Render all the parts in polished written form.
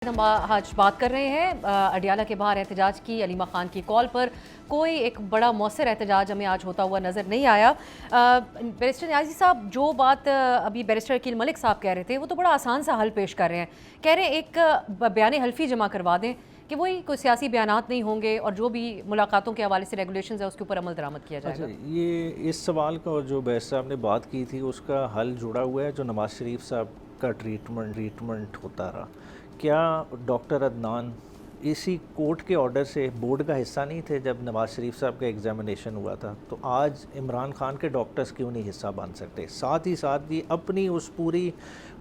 हम आज बात कर रहे हैं अडियाला के बाहर एहतजाज की। अलीमा खान की कॉल पर कोई एक बड़ा मौसर एहतजाज हमें आज होता हुआ नज़र नहीं आया। बैरिस्टर न्याजी साहब, जो बात अभी बैरिस्टर अकील मलिक साहब कह रहे थे वो तो बड़ा आसान सा हल पेश कर रहे हैं। कह रहे हैं एक बयान हल्फी जमा करवा दें कि वही कोई सियासी बयानात नहीं होंगे और जो भी मुलाकातों के हवाले से रेगुलेशंस है उसके ऊपर अमल दरामद किया जाएगा। अच्छा, ये इस सवाल का और जो बैरिस्टर साहब ने बात की थी उसका हल जुड़ा हुआ है जो नवाज़ शरीफ साहब का ट्रीटमेंट होता रहा। क्या डॉक्टर अदनान इसी कोर्ट के ऑर्डर से बोर्ड का हिस्सा नहीं थे जब नवाज़ शरीफ साहब का एग्जामिनेशन हुआ था? तो आज इमरान खान के डॉक्टर्स क्यों नहीं हिस्सा बन सकते? साथ ही साथ ये अपनी उस पूरी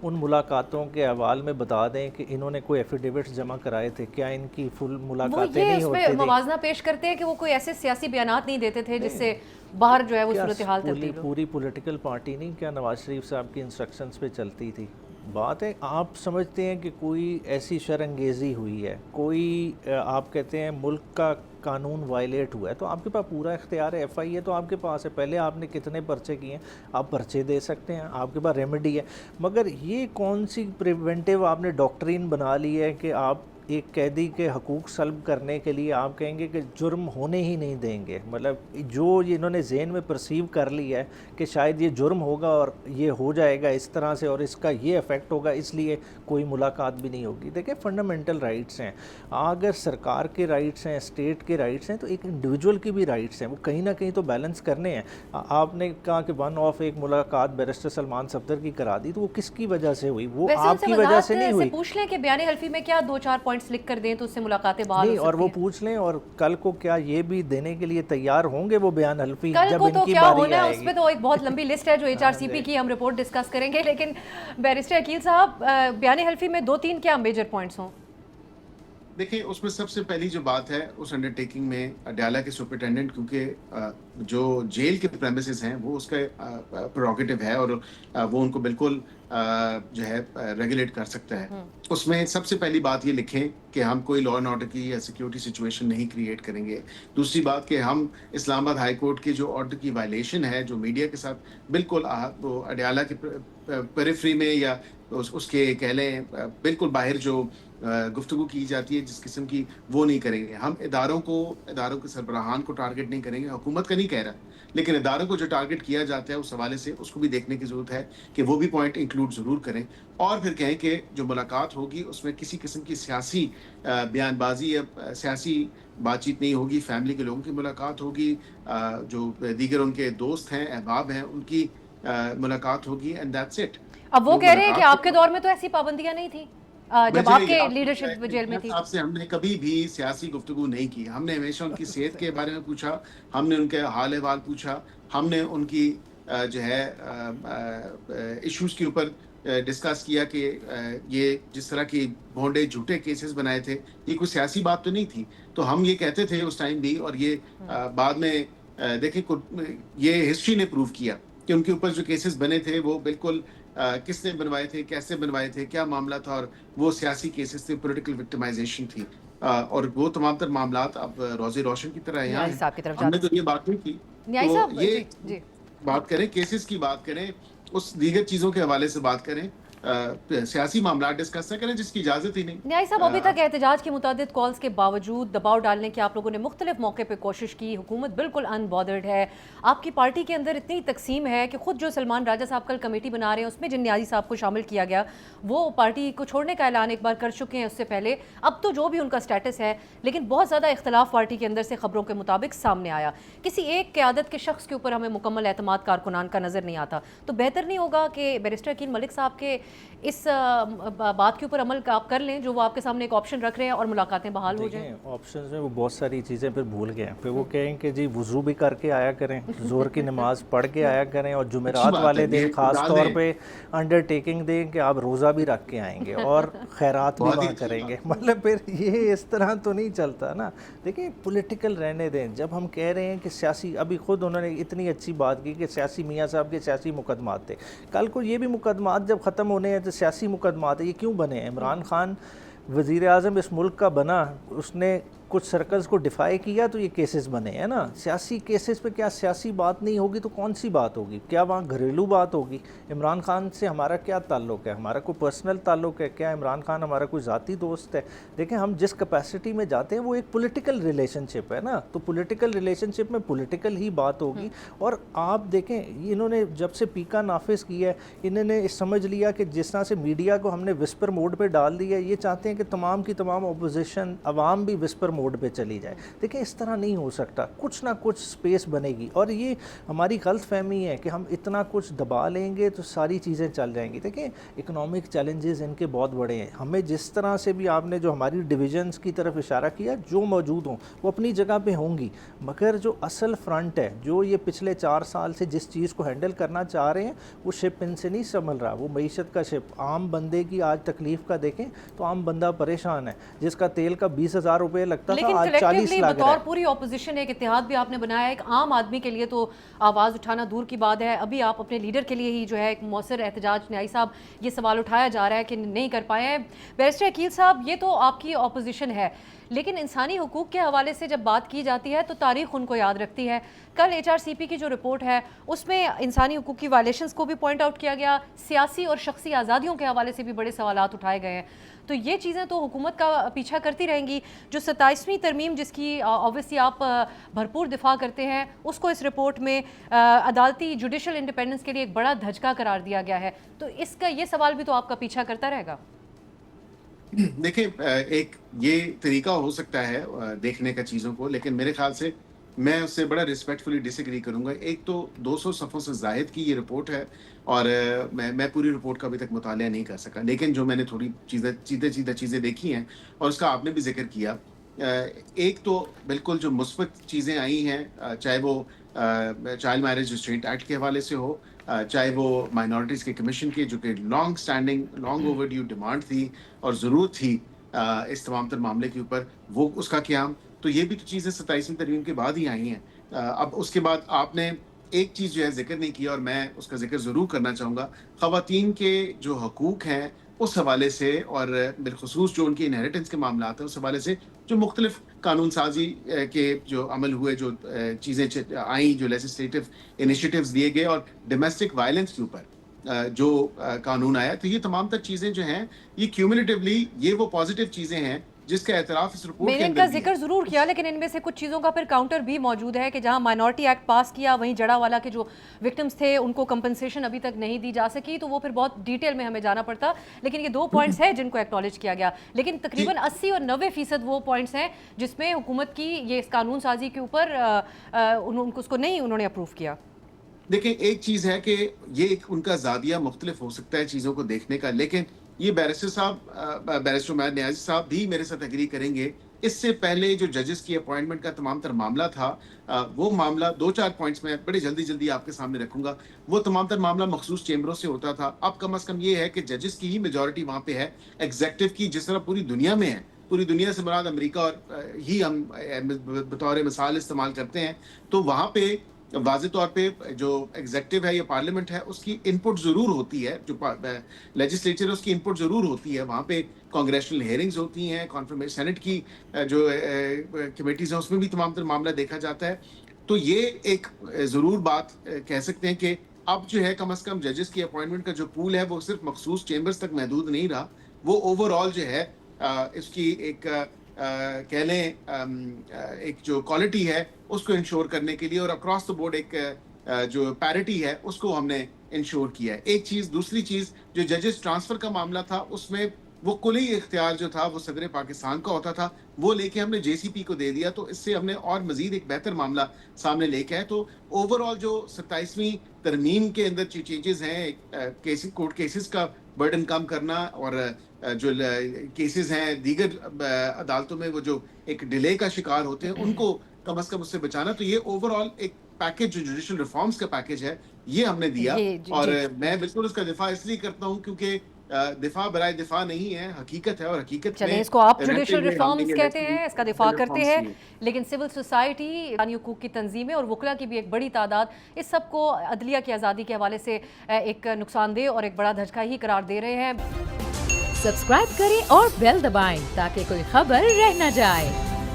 उन मुलाकातों के हवाले में बता दें कि इन्होंने कोई एफिडेविट्स जमा कराए थे, क्या इनकी फुल मुलाकातें नहीं होती थी? मवाजना पेश करते हैं कि वो कोई ऐसे सियासी बयानात नहीं देते थे जिससे बाहर जो है वो सूरत हाल तब्दील हो। पूरी पॉलिटिकल पार्टी नहीं क्या नवाज़ शरीफ साहब की इंस्ट्रक्शंस पे चलती थी? बात है, आप समझते हैं कि कोई ऐसी शरअंगेज़ी हुई है, कोई आप कहते हैं मुल्क का कानून वायलेट हुआ है, तो आपके पास पूरा इख्तियार है। एफआई है तो आपके पास है, पहले आपने कितने पर्चे किए हैं, आप पर्चे दे सकते हैं, आपके पास रेमेडी है। मगर ये कौन सी प्रिवेंटिव आपने डॉक्ट्रिन बना ली है कि आप एक कैदी के हकूक़ सल्ब करने के लिए आप कहेंगे कि जुर्म होने ही नहीं देंगे? मतलब जो ये इन्होंने ज़हन में परसीव कर लिया है कि शायद ये जुर्म होगा और ये हो जाएगा इस तरह से और इसका ये इफ़ेक्ट होगा, इसलिए कोई मुलाकात भी नहीं होगी। देखिए, फंडामेंटल राइट्स हैं, अगर सरकार के राइट्स हैं, स्टेट के राइट्स हैं, तो एक इंडिविजुअल की भी राइट्स हैं, वो कहीं ना कहीं तो बैलेंस करने हैं। आपने कहा कि वन ऑफ एक मुलाकात बैरिस्टर सलमान सफदर की करा दी, तो वो किसकी वजह से हुई? वो आपकी वजह से नहीं हुई। पूछ लें कि बयान हल्फी में क्या 2-4 पॉइंट्स लिख कर दें तो उससे मुलाकातें बहाल हो सकती हैं। और वो पूछ लें, और कल को क्या ये भी देने के लिए तैयार होंगे वो बयान हल्फी कल जब को इनकी तो क्या बारी होना है? आएगी? उस पे तो एक बहुत लंबी लिस्ट है जो एचआरसीपी की, हम रिपोर्ट डिस्कस करेंगे। लेकिन बैरिस्टर अकील साहब, बयान हल्फी में 2-3 क्या मेजर पॉइंट्स हों? देखिए, उसमें सबसे पहली जो बात है उस अंडरटेकिंग में अडयाला के सुपरिटेंडेंट, क्योंकि जो जेल के प्रेमिसेस हैं वो उसका प्रोरोगेटिव है और वो उनको बिल्कुल जो है रेगुलेट कर सकता है। उसमें सबसे पहली बात ये लिखें कि हम कोई लॉ एंड ऑर्डर की या सिक्योरिटी सिचुएशन नहीं क्रिएट करेंगे। दूसरी बात कि हम इस्लामाबाद हाई कोर्ट के जो ऑर्डर की वायलेशन है जो मीडिया के साथ बिल्कुल वो अडयाला के पेरिफेरी में या उसके कह लें बिल्कुल बाहर जो गुफ्तगू की जाती है जिस किस्म की, वो नहीं करेंगे। हम इदारों के सरबराहान को टारगेट नहीं करेंगे, हुकूमत का नहीं कह रहा, लेकिन इदारों को जो टारगेट किया जाता है उस हवाले से उसको भी देखने की ज़रूरत है कि वो भी पॉइंट इंक्लूड ज़रूर करें। और फिर कहें कि जो मुलाकात होगी उसमें किसी किस्म की सियासी बयानबाजी या सियासी बातचीत नहीं होगी, फैमिली के लोगों की मुलाकात होगी, जो दीगर उनके दोस्त हैं, अहबाब हैं, उनकी मुलाकात होगी, एंड दैट्स इट। अब वो कह रहे हैं कि आपके दौर में तो ऐसी पाबंदियां नहीं थी जब आपके लीडरशिप जेल में थी। आपसे हमने कभी भी सियासी गुफ्तगू नहीं की। हमने हमेशा उनकी सेहत के बारे में पूछा, हमने उनके हाल अहवाल पूछा, हमने उनकी जो है इश्यूज के ऊपर डिस्कस किया कि ये जिस तरह के भोंडे झूठे केसेस बनाए थे, ये कोई सियासी बात तो नहीं थी। तो हम ये कहते थे उस टाइम भी, और ये बाद में देखें ये हिस्ट्री ने प्रूव किया कि उनके ऊपर जो केसेस बने थे वो बिल्कुल किसने बनवाए थे, कैसे बनवाए थे, क्या मामला था, और वो सियासी केसेस थे, पॉलिटिकल विक्टिमाइजेशन थी। और वो तमाम तर मामलात अब रोज़े रोशन की तरह यहाँ हैं। हमने तो ये बात नहीं की। तो ये जी। बात करें, केसेस की बात करें, उस दीगर चीज़ों के हवाले से बात करें, सियासी मामला डिस्कस न करें जिसकी इजाज़त ही नहीं। न्याय साहब, अभी तक एहतजाज की मुतादिद कॉल्स के बावजूद दबाव डालने की आप लोगों ने मुख्तलिफ मौके पर कोशिश की, हुकूमत बिल्कुल अनबॉदर्ड है। आपकी पार्टी के अंदर इतनी तकसीम है कि खुद जो सलमान राजा साहब कल कमेटी बना रहे हैं उसमें जिन न्याजी साहब को शामिल किया गया वो पार्टी को छोड़ने का ऐलान एक बार कर चुके हैं उससे पहले। अब तो जो भी उनका स्टेटस है, लेकिन बहुत ज़्यादा इख्तलाफ पार्टी के अंदर से खबरों के मुताबिक सामने आया। किसी एक क़यादत के शख्स के ऊपर हमें मुकम्मल एतमाद कारकुनान का नज़र नहीं आता। तो बेहतर नहीं होगा कि बैरिस्टर अकील मलिक साहब के इस बात के ऊपर अमल आप कर लें जो वो आपके सामने एक ऑप्शन रख रहे हैं और मुलाकातें बहाल हो जाएं? ऑप्शन में वो बहुत सारी चीज़ें फिर भूल गए। फिर वो कहें कि जी वज़ू भी करके आया करें, ज़ोर की नमाज पढ़ के आया करें, और जुमेरात वाले दिन ख़ास तौर पे अंडरटेकिंग दें कि आप रोज़ा भी रख के आएंगे और खैरात भी वहाँ करेंगे। मतलब फिर ये इस तरह तो नहीं चलता ना। देखिए, पॉलिटिकल रहने दें। जब हम कह रहे हैं कि सियासी, अभी ख़ुद उन्होंने इतनी अच्छी बात की कि सियासी मियाँ साहब के सियासी मुकदमात थे, कल को ये भी मुकदमात जब ख़त्म होने हैं तो सियासी मुकदमात है, ये क्यों बने? इमरान खान वज़ीर आज़म इस मुल्क का बना, उसने कुछ सर्कल्स को डिफाई किया तो ये केसेस बने, है ना। सियासी केसेस पे क्या सियासी बात नहीं होगी तो कौन सी बात होगी, क्या वहाँ घरेलू बात होगी। इमरान खान से हमारा क्या ताल्लुक़ है, हमारा कोई पर्सनल ताल्लुक़ है क्या, इमरान खान हमारा कोई ज़ाती दोस्त है। देखें हम जिस कैपेसिटी में जाते हैं वो एक पॉलिटिकल रिलेशनशिप है ना, तो पॉलिटिकल रिलेशनशिप में पॉलिटिकल ही बात होगी। और आप देखें इन्होंने जब से पीका नाफिज किया है, इन्होंने समझ लिया कि जिस तरह से मीडिया को हमने विस्पर मोड पे डाल दिया, ये चाहते हैं कि तमाम की तमाम अपोजिशन अवाम भी विस्पर मोड पे चली जाए। देखिए इस तरह नहीं हो सकता, कुछ ना कुछ स्पेस बनेगी। और ये हमारी गलत फहमी है कि हम इतना कुछ दबा लेंगे तो सारी चीज़ें चल जाएंगी। देखिए इकोनॉमिक चैलेंजेस इनके बहुत बड़े हैं, हमें जिस तरह से भी आपने जो हमारी डिविजन्स की तरफ इशारा किया, जो मौजूद हों वो अपनी जगह पे होंगी, मगर जो असल फ्रंट है, जो ये पिछले 4 साल से जिस चीज़ को हैंडल करना चाह रहे हैं, वो शिप इनसे नहीं संभल रहा। वो मईशत का शिप, आम बंदे की आज तकलीफ़ का देखें तो आम बंदा परेशान है, जिसका तेल का 20,000 रुपये लगता था आज 40 लाख बतौर पूरी ऑपोजिशन एक इत्तेहाद भी आपने बनाया है। एक आम आदमी के लिए तो आवाज़ उठाना दूर की बात है, अभी आप अपने लीडर के लिए ही जो है एक मौसर एहतजाज, न्यायी साहब ये सवाल उठाया जा रहा है कि नहीं कर पाए हैं। बैरिस्टर अकील साहब, ये तो आपकी ऑपोजिशन है, लेकिन इंसानी हुकूक के हवाले से जब बात की जाती है तो तारीख़ उनको याद रखती है। कल HRCP की जो रिपोर्ट है उसमें इंसानी हुकूक की वायलेशंस को भी पॉइंट आउट किया गया, सियासी और शख्सी आज़ादियों के हवाले से भी बड़े सवालात उठाए गए हैं। तो ये चीज़ें तो हुकूमत का पीछा करती रहेंगी। जो 27वीं तरमीम जिसकी ऑब्वियसली आप भरपूर दिफा करते हैं, उसको इस रिपोर्ट में अदालती जुडिशल इंडिपेंडेंस के लिए एक बड़ा धचका करार दिया गया है, तो इसका ये सवाल भी तो आपका पीछा करता रहेगा। देखिए एक ये तरीका हो सकता है देखने का चीज़ों को, लेकिन मेरे ख्याल से मैं उससे बड़ा रिस्पेक्टफुली डिसएग्री करूंगा। एक तो 200 सफ़ों से ज़ायद की ये रिपोर्ट है और मैं पूरी रिपोर्ट का अभी तक मुतालिया नहीं कर सका, लेकिन जो मैंने थोड़ी सीधे चीज़ें देखी हैं और उसका आपने भी जिक्र किया, एक तो बिल्कुल जो मुस्बत चीज़ें आई हैं, चाहे वो चाइल्ड मैरिज रिस्ट्रेंट एक्ट के हवाले से हो, चाहे वो माइनॉरिटीज़ के कमीशन की जो कि long standing long overdue demand थी और ज़रूरत थी इस तमाम तर मामले के ऊपर, वो उसका क़याम, तो ये भी तो चीज़ें 27वीं तरमीम के बाद ही आई हैं। अब उसके बाद आपने एक चीज़ जो है जिक्र नहीं किया और मैं उसका जिक्र ज़रूर करना चाहूँगा, ख़वातीन के जो हकूक़ हैं उस हवाले से और बिलखुसूस जो उनकी इनहेरिटेंस के मामलात हैं उस हवाले से जो मुख्तलिफ कानून साजी के जो अमल हुए, जो चीज़ें आई, जो लेजिस्लेटिव इनिशिएटिव्स दिए गए और डोमेस्टिक वायलेंस के ऊपर जो कानून आया, तो ये तमाम तर चीज़ें जो हैं ये क्यूमुलेटिवली ये वो पॉजिटिव चीज़ें हैं जिसका एतराफ़ इस रिपोर्ट मैंने इनका जिक्र ज़रूर किया, लेकिन इनमें से कुछ चीज़ों का फिर काउंटर भी मौजूद है कि जहां माइनॉरिटी एक्ट पास किया वहीं जड़ावाला के जो विक्टिम्स थे उनको कंपनसेशन अभी तक नहीं दी जा सकी, तो वो फिर बहुत डिटेल में हमें जाना पड़ता। लेकिन ये 2 पॉइंट्स हैं जिनको एक्नॉलेज किया गया, लेकिन तकरीबन 80 और 90% वो पॉइंट्स हैं जिसमें हुकूमत की ये इस कानून साजी के ऊपर उसको नहीं उन्होंने अप्रूव किया। देखिए एक चीज़ है कि ये एक उनका ज़ाविया मुख्तलिफ हो सकता है चीज़ों को देखने का, लेकिन ये बैरिस्टर उमैर नियाज़ी साहब भी मेरे साथ एग्री करेंगे। इससे पहले जो जजेस की अपॉइंटमेंट का तमाम तर मामला था, वो मामला 2-4 पॉइंट्स में बड़े जल्दी आप सामने रखूंगा। वो तमाम तर मामला मखसूस चेम्बरों से होता था। अब कम अज़ कम ये है कि जजेस की ही मेजॉरिटी वहाँ पे है, एग्जेक्टिव की जिस तरह पूरी दुनिया में है, पूरी दुनिया से मुराद अमेरिका और ही हम बतौर मिसाल इस्तेमाल करते हैं, तो वहाँ पे वाज़े तौर पे जो एग्जेक्टिव है या पार्लियामेंट है उसकी इनपुट ज़रूर होती है, जो लेजिस्लेचर है उसकी इनपुट ज़रूर होती है। वहाँ पे कांग्रेशनल हेयरिंग्स होती हैं, कॉन्फर्मेशन सेनेट की जो कमेटीज़ हैं उसमें भी तमाम तर मामला देखा जाता है। तो ये एक ज़रूर बात कह सकते हैं कि अब जो है कम अज़ कम जजेस की अपॉइंटमेंट का जो पूल है वो सिर्फ मखसूस चेम्बर्स तक महदूद नहीं रहा, वो ओवरऑल जो है इसकी एक कह लें एक जो क्वालिटी है उसको इंश्योर करने के लिए और अक्रॉस द बोर्ड एक जो पैरिटी है उसको हमने इंश्योर किया है। एक चीज़, दूसरी चीज़ जो जजेस ट्रांसफ़र का मामला था उसमें वो कुली इख्तियार जो था वो सदर पाकिस्तान का होता था, वो लेके हमने JCP को दे दिया, तो इससे हमने और मज़ीद एक बेहतर मामला सामने लेके आए। तो ओवरऑल जो 27वीं तरमीम के अंदर चेंजेस हैं, कोर्ट केसेस का बर्डन कम करना और जो केसेस हैं दीगर अदालतों में वो जो एक डिले का शिकार होते हैं उनको कम से कम उससे बचाना, तो ये ओवरऑल एक पैकेज जो जुडिशल रिफॉर्म्स का पैकेज है ये हमने दिया। और मैं बिल्कुल उसका दिफा इसलिए करता हूँ क्योंकि दिफा बराए दिफा नहीं है, हकीकत है और हकीकत चलें इसको आप जुडिशल रिफॉर्म्स कहते हैं, इसका दिफा करते हैं, लेकिन सिविल सोसाइटी, इंसानी हुकूक की तंजीमें और वकला की भी एक बड़ी तादाद इस सब को अदलिया की आज़ादी के हवाले से एक नुकसानदेह और एक बड़ा धचका ही करार दे रहे हैं। सब्सक्राइब करें और बेल दबाएं ताकि कोई खबर रह न जाए।